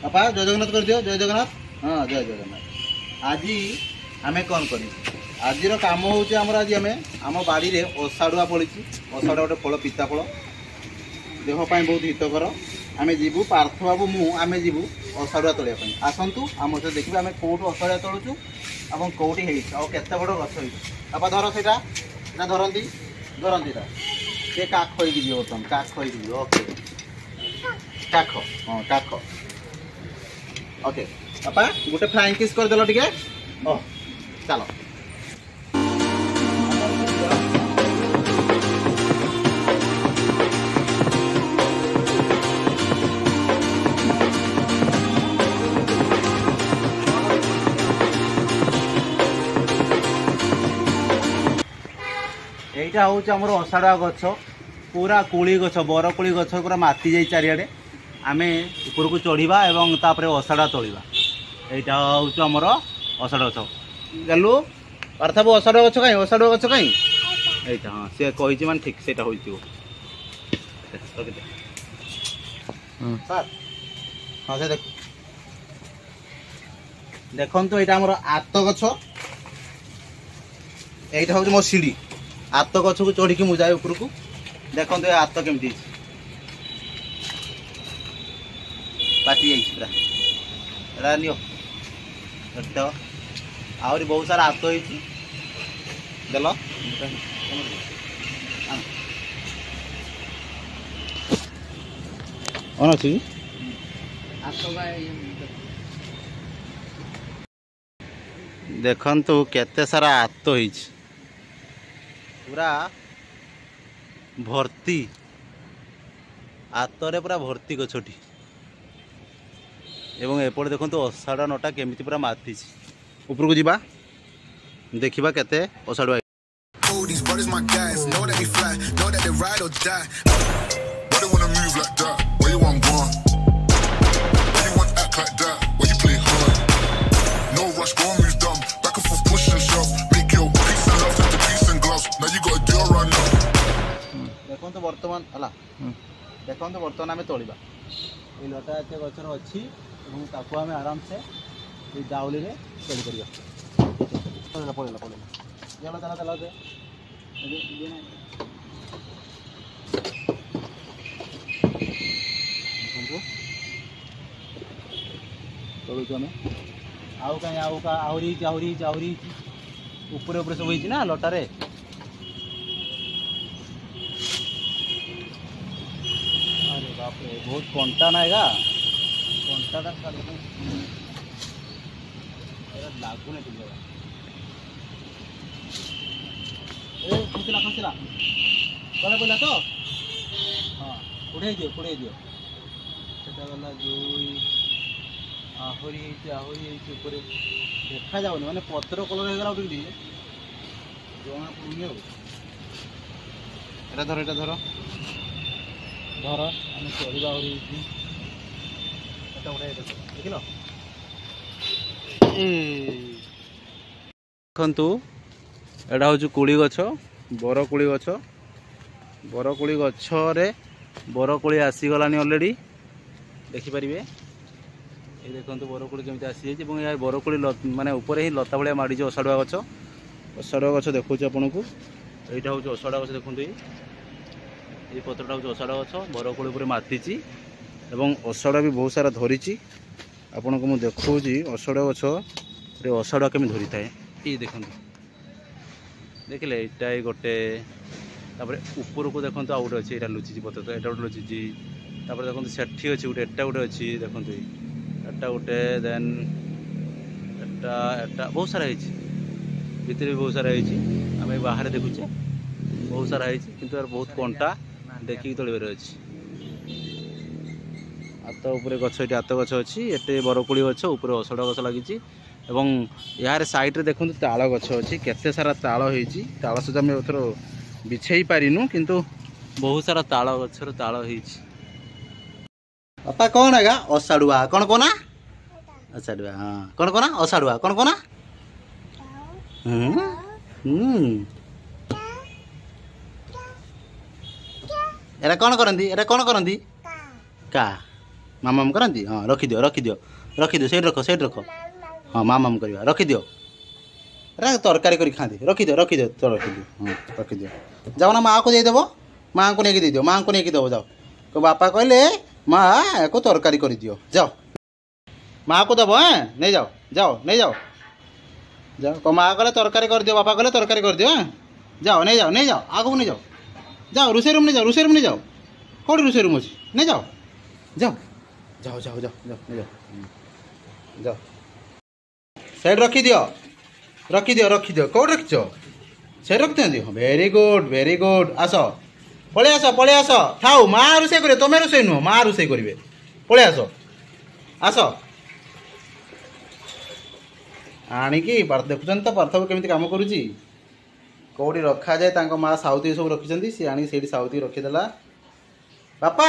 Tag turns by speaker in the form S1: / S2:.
S1: अपा जय जगन्नाथ कर दियो, जय जगन्नाथ। हाँ जय जगन्नाथ। आज आमे कौन करी आज काम हूँ आम आज आम बाड़ी में अषाढ़ुआ फली अषाढ़ गोटे फल पिता फल देहपाई बहुत हितकर आम जीवु पार्थ बाबू मुझे जीवु अषाढ़ुआ तोड़ापी आसतु आम सहित देखिए आम कौटू अषाढ़ुआ तोड़ुचु और कौटी केते बड़ गछ आपा धर से धरती धरती से काख होगी जी बर्तमान काख होगी ओके काख हाँ काख ओके आपा गोटे फ्लाइंग किस कर देल टिके ओ चलो এইটা হচ্ছে আমার অষাঢ়ুয়া গছ পুরা কোଳି গছ বরকোଳି গছ পুরা মাতি যাই চারিআডে আমি উপরকু চড়িবা এবং তারপরে অষাঢ়ুয়া তোলিবা এইটা হচ্ছে আমার অষাঢ়ুয়া গছ গেলু অর্থাৎ অষাঢ়ুয়া গছ কাই অষাঢ়ুয়া গছ কাই এইটা হ্যাঁ সে কইছি মানে ঠিক সেটা হইছিব স্যার হ্যাঁ সে দেখুন তো এটা আমার আত গছ এইটা হচ্ছে মো সিঁড়ি आत गछ को चढ़ी मुझे जाए उपरकू देखो ये आत केमती पाटी पूरा एटा नियो तो आहरी बहुत सारा आत देल कौन अच्छी देखु केते सारा आत हो पूरा भर्ती आतरे पूरा भर्ती गछटी एवं एपटे देखो अषाढ़ नटा केमिति पूरा माथि उपरकू जीवा देखिबा केते अषाढ़ुआ देखो बर्तमान है देखो बर्तमान आम तोड़ा ये लटा एत गचर अच्छी आम आराम से दाउली में तोड़ पड़ा पड़ेगा पड़ेगा चलो चलो चलो तोड़ू आम आउ कहीं आहरी आहरी आहरी ऊपर ऊपर सब ना लटारे बहुत कंटा ना है कंटा लागू नहीं खसला खसला कले बोला तो हाँ उड़े दियो गला दुई आहरी ऊपर देखा जाऊनी माने पत्र कलर होगा जना पड़ा धर धर धर आम चढ़ा देख देखु एटा हूँ कोड़ी गछ बरकोड़ी गछ बरकोड़ी गछरे बरकोड़ी आसीगलानी अलरेडी देखिपारे ये देखो बरकोड़ी केमी आसी जाए बरकोड़ी माने ऊपर ही लता भाया माड़ी अषाढ़ुआ गछ देखो आपन को यहाँ हूँ अषाढ़ुआ गछ देखो ये पत्रटा हूँ अषाढ़ुआ गछ बरकोड़ी पर मातिची एवं अषाढ़ुआ भी बहुत सारा धरी आपन को मुझे देखी अषाढ़ुआ गछ अषाढ़ुआ केमी धरी थाए ये देखो देखिले यहाँ गोटे ऊपर को देखो आउ गोटे अच्छे यहाँ लुचि पत्र तो यहाँ गोटे लुचि देखो सेठी अच्छी गोटे एटा गोटे अच्छी देखो एटा गोटे देन एटा बहुत सारा भितर भी बहुत सारा आम बाहर देखुचे बहुत सारा किंतु बहुत कंटा देखिए तोड़बार अच्छी आत उपर गछ ये आत गछ अच्छी एटे बरकोड़ी गछ ऊपर अषाढ़ुआ गछ लगी यार साइड रे देखो ताल गछ अच्छी केते सारा ताल होती ताल सहित आम एथर बिछे पारिनु किंतु बहुत सारा ताल गछर ताल बापा कौन है अषाढ़ुआ कौन कोना अषाढ़ुआ हाँ कौन कोना अषाढ़ुआ कौन कोना एरा कौन करंदी का ମାମାମ କରନ୍ତି ହଁ ରଖିଦିଅ ରଖିଦିଅ ରଖିଦିଅ ସେଇଠି ରଖ ହଁ ମାମାମ କରିବା ରଖିଦିଅ ଏରା ତରକାରୀ କରି ଖାଆନ୍ତି ରଖିଦିଅ ତ ରଖିଦିଅ ହଁ ରଖିଦିଅ ଯାଅ ନା ମାଆକୁ ଦେଇଦେବ ମାଆଙ୍କୁ ନେଇକି ଦେଇଦିଅ ମାଆଙ୍କୁ ନେଇକି ଦେବ ଯାଅ ବାପା କହିଲେ ମା ୟାକୁ ତରକାରୀ କରିଦିଅ ଯାଅ ମାଆକୁ ଦେବ ନେଇଯାଅ ନେଇଯାଅ ଯାଅ ମାଆ କହିଲେ ତରକାରୀ କରିଦିଅ ବାପା କହିଲେ ତରକାରୀ କରିଦିଅ ଯାଅ ନେଇଯାଅ ଆଗକୁ ନେଇଯାଅ ଯାଅ ରୋଷେଇ ରୁମ୍ ନେଇଯାଅ କେଉଁଠି ରୋଷେଇ ରୁମ୍ ଅଛି ନେଇଯାଅ ଯାଅ ନେଇଯାଅ ଯାଅ ସେଇଠି ରଖିଦିଅ କେଉଁଠି ରଖିଛ ସେଇଠି ରଖିଦିଅନ୍ତି ହଁ ଭେରି ଗୁଡ୍ ଆସ ପଳେଇ ଆସ ଥାଉ ମା ରୋଷେଇ କରିବେ ତମେ ରୋଷେଇ ନୁହଁ ମା ରୋଷେଇ କରିବେ ପଳେଇ ଆସ ଆଣିକି ଦେଖୁଛନ୍ତି ତ ପାର୍ଥକ୍ୟ କେମିତି କାମ କରୁଛି କେଉଁଠି ରଖାଯାଏ ତାଙ୍କ ମା ସାଉତି ସବୁ ରଖିଛନ୍ତି ସିଏ ଆଣିକି ସେଇଠି ସାଉତି ରଖିଦେଲା ବାପା